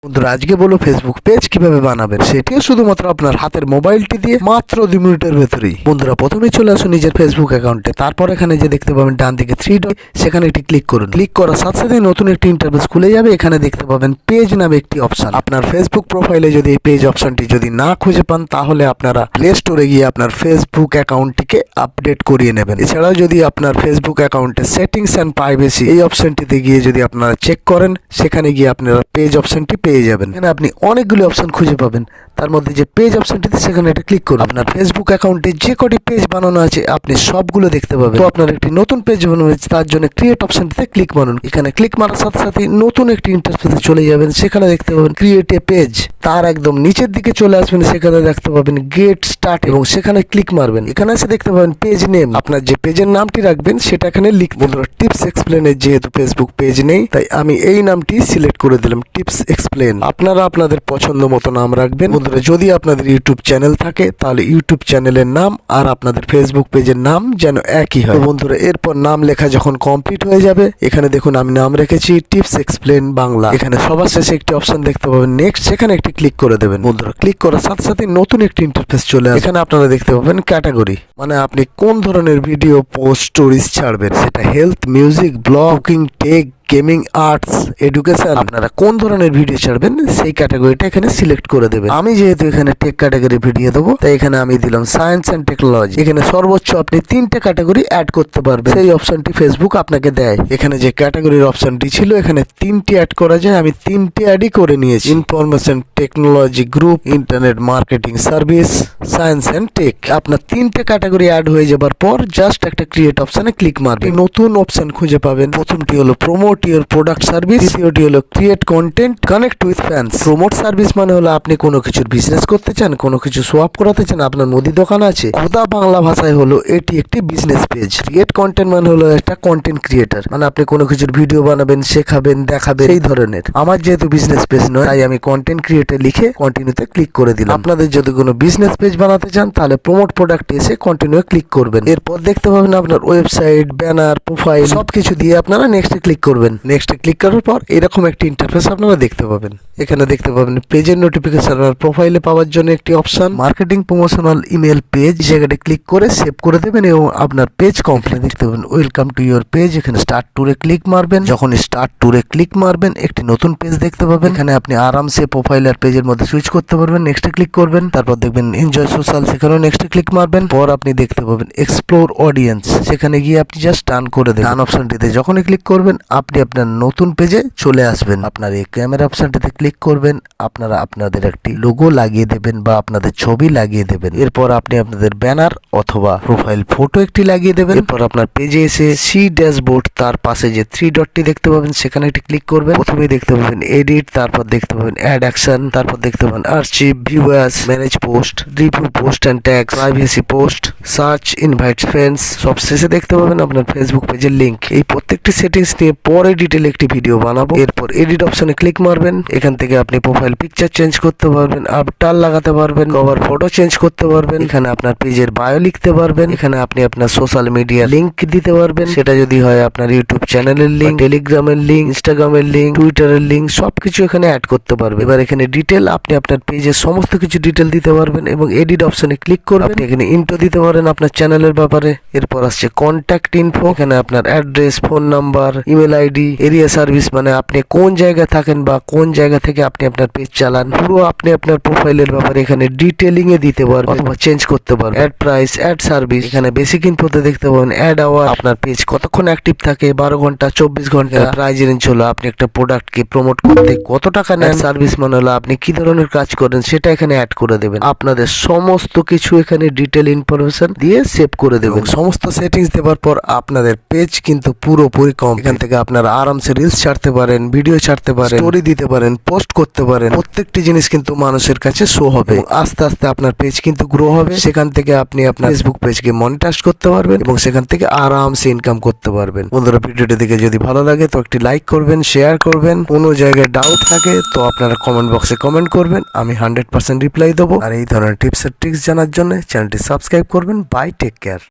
বন্ধুরা আজকে বলো ফেসবুক পেজ কিভাবে বানাবেন, সেটিও শুধুমাত্র আপনার হাতের মোবাইলটি দিয়ে মাত্র 2 মিনিটের ভেতরেই। বন্ধুরা প্রথমে চলে আসুন নিজের ফেসবুক অ্যাকাউন্টে, তারপর এখানে যে দেখতে পাবেন ডান দিকে 3 ডট, সেখানে একটি ক্লিক করুন। ক্লিক করার সাথে সাথে নতুন একটি ইন্টারফেস খুলে যাবে। এখানে দেখতে পাবেন পেজ নামে একটি অপশন। আপনার ফেসবুক প্রোফাইলে যদি এই পেজ অপশনটি যদি না খুঁজে পান, তাহলে আপনারা প্লে স্টোরে গিয়ে আপনার ফেসবুক অ্যাকাউন্টটিকে আপডেট করিয়ে নেবেন। এছাড়াও যদি আপনার ফেসবুক অ্যাকাউন্টে সেটিংস অ্যান্ড প্রাইভেসি এই অপশনটিতে গিয়ে যদি আপনারা চেক করেন, সেখানে গিয়ে আপনারা পেজ অপশনটি পেয়ে যাবেন। এখানে আপনি অনেকগুলো অপশন খুঁজে পাবেন, তার মধ্যে যে পেজ অপশনটিতে সেখানে একটা ক্লিক করুন। আপনার ফেসবুক অ্যাকাউন্টে যে কটি পেজ বানানো আছে আপনি সবগুলো দেখতে পাবেন। তো আপনার একটি নতুন পেজ বানানো হয়েছে, তার জন্য ক্রিয়েট অপশনটিতে ক্লিক মারুন। এখানে ক্লিক মারার সাথে সাথে নতুন একটি ইন্টারফেসে চলে যাবেন। সেখানে দেখতে পাবেন ক্রিয়েট এ পেজ, তার একদম নিচের দিকে চলে আসবেন। সেখানে দেখতে পাবেন গেট স্টার্ট এবং সেখানে ক্লিক মারবেন। এখানে এসে দেখতে পাবেন পেজ নেম, আপনার যে পেজের নামটি রাখবেন সেটা এখানে লিখবেন। বন্ধুরা টিপস এক্সপ্লেনের যেহেতু ফেসবুক পেজ নেই, তাই আমি এই নামটি সিলেক্ট করে দিলাম, টিপস এক্সপ্লেন। আপনারা আপনাদের পছন্দ মতো নাম রাখবেন। বন্ধুরা যদি আপনাদের ইউটিউব চ্যানেল থাকে, তাহলে ইউটিউব চ্যানেলের নাম আর আপনাদের ফেসবুক পেজের নাম যেন একই হয়। বন্ধুরা এরপর নাম লেখা যখন কমপ্লিট হয়ে যাবে, এখানে দেখুন আমি নাম রেখেছি টিপস এক্সপ্লেন বাংলা। এখানে সবার শেষে একটি অপশন দেখতে পাবেন নেক্সট, সেখানে একটি ক্লিক করে দেবেন। বন্ধুরা ক্লিক করার সাথে সাথে নতুন একটি ইন্টারফেস চলে আসবে। এখানে আপনারা দেখতে পাবেন ক্যাটাগরি, মানে আপনি কোন ধরনের ভিডিও পোস্ট স্টোরিজ ছাড়বেন, সেটা health, music, blog, cooking, tech, gaming, arts, education, আপনারা কোন ধরনের ভিডিও ছাড়বেন সেই ক্যাটাগরিটা এখানে সিলেক্ট করে দেবেন। আমি যেহেতু এখানে টেক ক্যাটাগরি ভিডিও দেবো, তাই এখানে আমি দিলাম সায়েন্স অ্যান্ড টেকনোলজি। এখানে সর্বোচ্চ আপনি 3টে ক্যাটাগরি অ্যাড করতে পারবেন, সেই অপশনটি ফেসবুক আপনাকে দেয়। এখানে যে ক্যাটাগরির অপশনটি ছিল, এখানে 3টি অ্যাড করা যায়, আমি 3টি অ্যাডই করে নিয়েছি। Information technology group, internet marketing service, science and tech. আপনার 3টে ক্যাটাগরি অ্যাড হয়ে যাবার পর জাস্ট একটা ক্রিয়েট অপশনে ক্লিক মারবেন। নতুন অপশন খুঁজে পাবেন। প্রথমটি হলো প্রমোট ইওর প্রোডাক্ট সার্ভিস, দ্বিতীয়টি হলো create content, connect with fans. Promote service মানে হলো আপনি কোনো কিছুর বিজনেস করতে চান, কোনো কিছু শো আপ করাতে চান, আপনার মুদি দোকান আছে, খোদা বাংলা ভাষায় হলো এটি একটি বিজনেস পেজ। ক্রিয়েট কন্টেন্ট মানে হলো একটা কন্টেন্ট ক্রিয়েটার, মানে আপনি কোনো কিছুর ভিডিও বানাবেন, শেখাবেন, দেখাবেন, এই ধরনের। আমার যেহেতু বিজনেস পেজ নয়, তাই আমি কন্টেন্ট ক্রিয়েটার লিখে কন্টিনিউতে ক্লিক করে দিলাম। আপনাদের যদি কোনো বিজনেস পেজ বানাতে চান, তাহলে প্রমোট প্রোডাক্ট এসে কন্টিনিউ ক্লিক করবেন। এরপর দেখতে পাবেন আপনার ওয়েবসাইট, ব্যানার, প্রোফাইল সবকিছু দিয়ে আপনারা নেক্সটে ক্লিক করবেন। নেক্সটে ক্লিক করার পর এরকম একটি ইন্টারফেস আপনারা দেখতে পাবেন। এখানে দেখতে পাবেন পেজের নোটিফিকেশন আপনার প্রোফাইলে পাওয়ার জন্য একটি option, marketing promotional email page, জায়গাটা ক্লিক করে সেভ করে দেবেন এবং আপনার পেজ কমপ্লিট। দেখতে পাবেন ওয়েলকাম টু ইওর পেজ। এখানে স্টার্ট ট্যুরে ক্লিক মারবেন। যখন স্টার্ট ট্যুরে ক্লিক মারবেন, একটি নতুন পেজ দেখতে পাবেন। এখানে আপনি আরামসে প্রোফাইল আর পেজের মধ্যে সুইচ করতে পারবেন। নেক্সটে ক্লিক করবেন, তারপর দেখবেন এনজয় সোশ্যাল, সেখানেও নেক্সটে ক্লিক মারবেন। পর আপনি দেখতে পাবেন এক্সপ্লোর অডিয়েন্স, সেখানে গিয়ে আপনি জাস্ট টান করে দেবেন। টান অপশনটিতে যখনই ক্লিক করবেন, আপনি আপনার নতুন পেজে চলে আসবেন। আপনার এই ক্যামেরা অপশনটিতে ক্লিক করবেন, আপনারা আপনাদের একটি লোগো লাগিয়ে দেবেন বা আপনাদের ছবি লাগিয়ে দেবেন। এরপর আপনি আপনাদের ব্যানার অথবা প্রোফাইল ফটো একটি লাগিয়ে দেবেন। এরপর আপনার পেজে এসে সি ড্যাশবোর্ড, তার পাশে যে 3 ডটটি দেখতে পাবেন সেখানে একটি ক্লিক করবেন। প্রথমেই দেখতে পাবেন এডিট, তারপর দেখতে পাবেন অ্যাড অ্যাকশন, তারপর দেখতে পাবেন archive, view as, manage post, review post and tag, privacy post, search, invite friends. সব শেষে দেখতে পাবেন আপনার ফেসবুক পেজের লিংক। এই প্রত্যেকটি সেটিংস নিয়ে পরে ডিটেল একটি ভিডিও বানাবো। এরপর এডিট অপশনে ক্লিক মারবেন। এখান থেকে আপনি প্রোফাইল পিকচার চেঞ্জ করতে পারবেন, আভটার লাগাতে পারবেন, কভার ফটো চেঞ্জ করতে পারবেন। এখানে আপনার পেজের বায়ো লিখতে পারবেন। এখানে আপনি আপনার সোশ্যাল মিডিয়া লিংক দিতে পারবেন, সেটা যদি হয় আপনার ইউটিউব চ্যানেলের লিংক, টেলিগ্রামের লিংক, ইনস্টাগ্রামের লিংক, টুইটারের লিংক, সবকিছু এখানে অ্যাড করতে পারবেন। এবার এখানে ডিটেল, আপনি আপনার পেজের সমস্ত কিছু ডিটেল দিতে পারবেন এবং এডিট অপশনে ক্লিক করবেন। আপনি এখানে ইন্ট্রো দিতে পারেন আপনার চ্যানেলের ব্যাপারে। এরপর আসছে কন্ট্যাক্ট ইনফো, এখানে আপনার address, phone number, email ID, area service, মানে আপনি কোন জায়গায় থাকেন বা কোন জায়গা থেকে আপনি আপনার পেজ চালান, পুরো আপনি আপনার প্রোফাইলের ব্যাপারে এখানে ডিটেলিং এ দিতে পারবেন অথবা চেঞ্জ করতে পারবেন। অ্যাড প্রাইস, অ্যাড সার্ভিস, এখানে বেসিক ইনফোতে দেখতে পাবেন অ্যাড আওয়ার, আপনার পেজ কতক্ষণ অ্যাক্টিভ থাকে, 12 ঘন্টা, 24 ঘন্টা। প্রাইস রেঞ্জ হলো আপনি একটা প্রোডাক্টকে প্রমোট করতে কত টাকা নেন। সার্ভিস মানে হলো আপনি কি ধরনের কাজ করেন, সেটা এখানে অ্যাড করে দেবেন। আপনাদের সমস্ত কিছু এখানে ডিটেল ইনফরমেশন দিয়ে সেভ করে দেবেন। সমস্ত সেটিংস দেওয়ার পর আপনাদের পেজ কিন্তু পুরোপুরি কম। এখান থেকে আপনারা আরামসে রিলস ছাড়তে পারেন, ভিডিও ছাড়তে পারেন, স্টোরি দিতে পারেন, পোস্ট করতে পারেন। প্রত্যেকটি জিনিস কিন্তু মানুষের কাছে শো হবে। আস্তে আস্তে আপনার পেজ কিন্তু গ্রো হবে। সেখান থেকে আপনি আপনার ফেসবুক পেজকে মনিটাইজ করতে পারবেন এবং সেখান থেকে আরামসে ইনকাম করতে পারবেন। বন্ধুরা ভিডিওটি দেখে যদি ভালো লাগে তো একটি লাইক করবেন, শেয়ার করবেন। কোনো জায়গায় ডাউট থাকে তো আপনারা কমেন্ট বক্সে কমেন্ট করবেন, আমি 100% রিপ্লাই দেবো। আর এই ধরনের টিপস এর ট্রিক্স জানার জন্য চ্যানেলটি সাবস্ক্রাইব করবেন। Bye, take care.